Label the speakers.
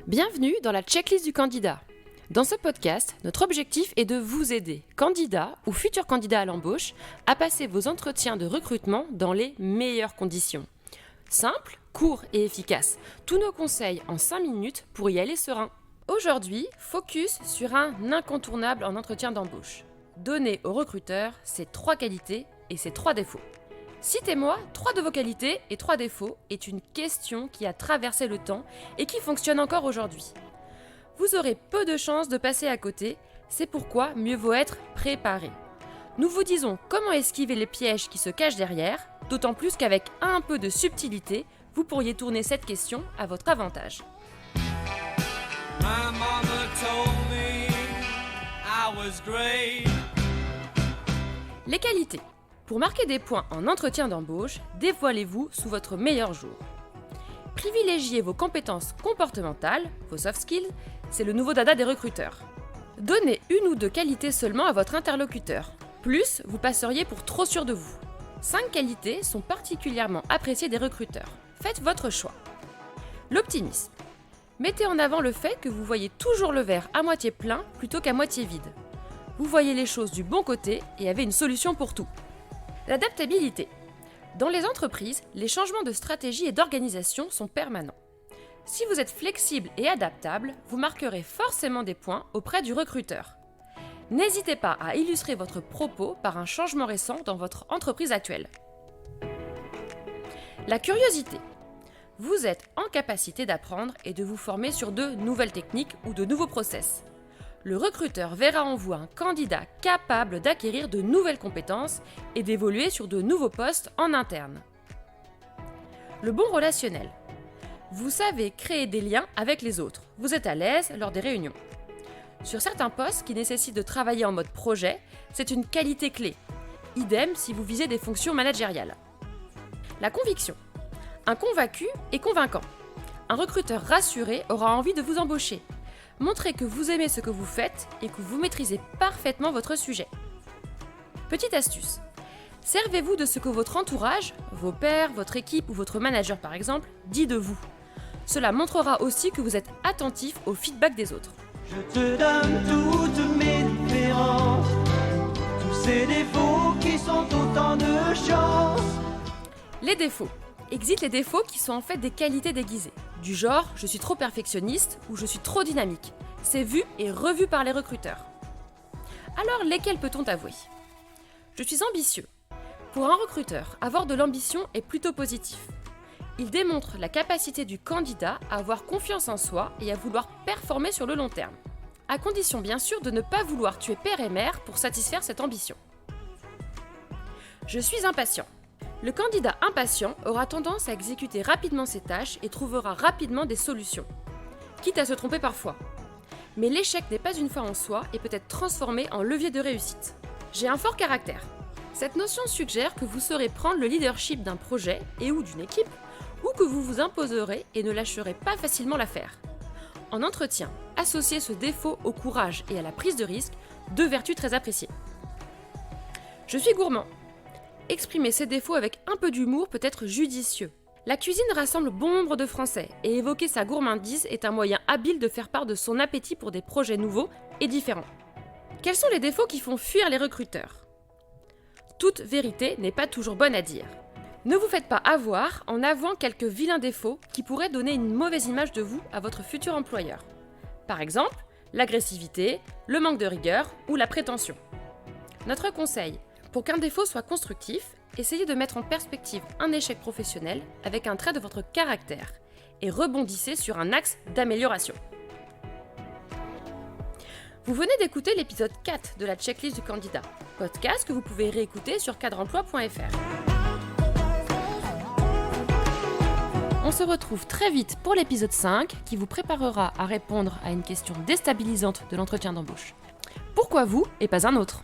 Speaker 1: Bienvenue dans la checklist du candidat. Dans ce podcast, notre objectif est de vous aider, candidats ou futurs candidats à l'embauche, à passer vos entretiens de recrutement dans les meilleures conditions. Simple, court et efficace. Tous nos conseils en 5 minutes pour y aller serein. Aujourd'hui, focus sur un incontournable en entretien d'embauche. Donner au recruteur ses 3 qualités et ses 3 défauts. Citez-moi 3 de vos qualités et 3 défauts est une question qui a traversé le temps et qui fonctionne encore aujourd'hui. Vous aurez peu de chances de passer à côté, c'est pourquoi mieux vaut être préparé. Nous vous disons comment esquiver les pièges qui se cachent derrière, d'autant plus qu'avec un peu de subtilité, vous pourriez tourner cette question à votre avantage. My mama told me I was great. Les qualités. Pour marquer des points en entretien d'embauche, dévoilez-vous sous votre meilleur jour. Privilégiez vos compétences comportementales, vos soft skills, c'est le nouveau dada des recruteurs. Donnez 1 ou 2 qualités seulement à votre interlocuteur. Plus, vous passeriez pour trop sûr de vous. 5 qualités sont particulièrement appréciées des recruteurs. Faites votre choix. L'optimisme. Mettez en avant le fait que vous voyez toujours le verre à moitié plein plutôt qu'à moitié vide. Vous voyez les choses du bon côté et avez une solution pour tout. L'adaptabilité. Dans les entreprises, les changements de stratégie et d'organisation sont permanents. Si vous êtes flexible et adaptable, vous marquerez forcément des points auprès du recruteur. N'hésitez pas à illustrer votre propos par un changement récent dans votre entreprise actuelle. La curiosité. Vous êtes en capacité d'apprendre et de vous former sur de nouvelles techniques ou de nouveaux process. Le recruteur verra en vous un candidat capable d'acquérir de nouvelles compétences et d'évoluer sur de nouveaux postes en interne. Le bon relationnel. Vous savez créer des liens avec les autres. Vous êtes à l'aise lors des réunions. Sur certains postes qui nécessitent de travailler en mode projet, c'est une qualité clé. Idem si vous visez des fonctions managériales. La conviction. Un convaincu est convaincant. Un recruteur rassuré aura envie de vous embaucher. Montrez que vous aimez ce que vous faites et que vous maîtrisez parfaitement votre sujet. Petite astuce. Servez-vous de ce que votre entourage, vos pairs, votre équipe ou votre manager par exemple, dit de vous. Cela montrera aussi que vous êtes attentif au feedback des autres.
Speaker 2: Je te donne toutes mes différences, tous ces défauts qui sont autant de chances.
Speaker 1: Les défauts. Existent les défauts qui sont en fait des qualités déguisées. Du genre, je suis trop perfectionniste ou je suis trop dynamique. C'est vu et revu par les recruteurs. Alors, lesquels peut-on avouer ? Je suis ambitieux. Pour un recruteur, avoir de l'ambition est plutôt positif. Il démontre la capacité du candidat à avoir confiance en soi et à vouloir performer sur le long terme. À condition bien sûr de ne pas vouloir tuer père et mère pour satisfaire cette ambition. Je suis impatient. Le candidat impatient aura tendance à exécuter rapidement ses tâches et trouvera rapidement des solutions, quitte à se tromper parfois. Mais l'échec n'est pas une fin en soi et peut être transformé en levier de réussite. J'ai un fort caractère. Cette notion suggère que vous saurez prendre le leadership d'un projet et ou d'une équipe, ou que vous vous imposerez et ne lâcherez pas facilement l'affaire. En entretien, associez ce défaut au courage et à la prise de risque, 2 vertus très appréciées. Je suis gourmand. Exprimer ses défauts avec un peu d'humour peut être judicieux. La cuisine rassemble bon nombre de Français et évoquer sa gourmandise est un moyen habile de faire part de son appétit pour des projets nouveaux et différents. Quels sont les défauts qui font fuir les recruteurs ? Toute vérité n'est pas toujours bonne à dire. Ne vous faites pas avoir en avouant quelques vilains défauts qui pourraient donner une mauvaise image de vous à votre futur employeur. Par exemple, l'agressivité, le manque de rigueur ou la prétention. Notre conseil, pour qu'un défaut soit constructif, essayez de mettre en perspective un échec professionnel avec un trait de votre caractère et rebondissez sur un axe d'amélioration. Vous venez d'écouter l'épisode 4 de la checklist du candidat, podcast que vous pouvez réécouter sur cadreemploi.fr. On se retrouve très vite pour l'épisode 5 qui vous préparera à répondre à une question déstabilisante de l'entretien d'embauche. Pourquoi vous et pas un autre ?